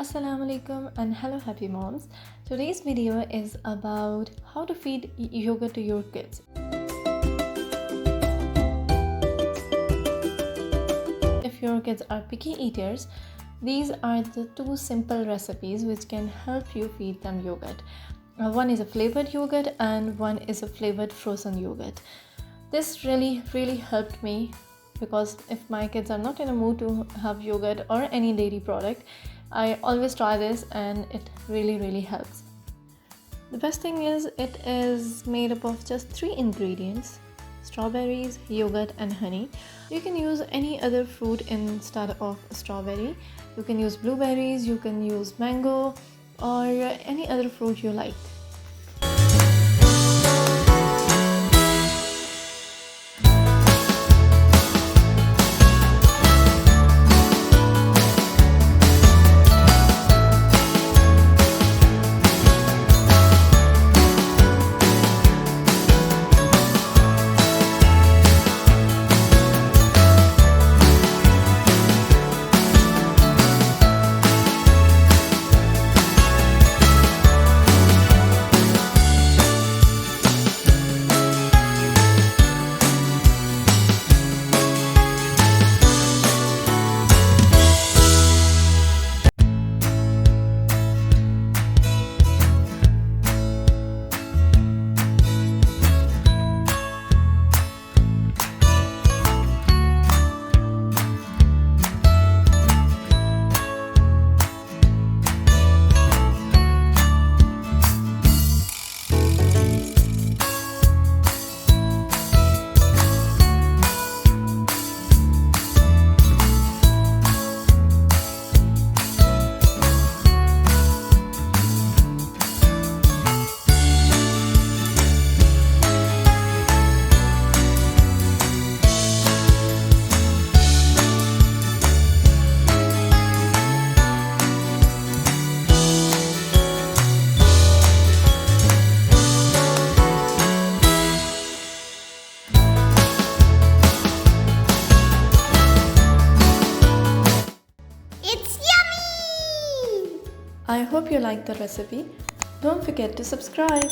Assalamu alaikum and hello happy moms. Today's video is about how to feed yogurt to your kids. If your kids are picky eaters, these are the two simple recipes which can help you feed them yogurt. One is a flavored yogurt and one is a flavored frozen yogurt. This really helped me because if my kids are not in a mood to have yogurt or any dairy product, I always try this and it really helps. The best thing is it is made up of just 3 ingredients: strawberries, yogurt and honey. You can use any other fruit instead of strawberry. You can use blueberries, you can use mango or any other fruit you like. I hope you liked the recipe. Don't forget to subscribe.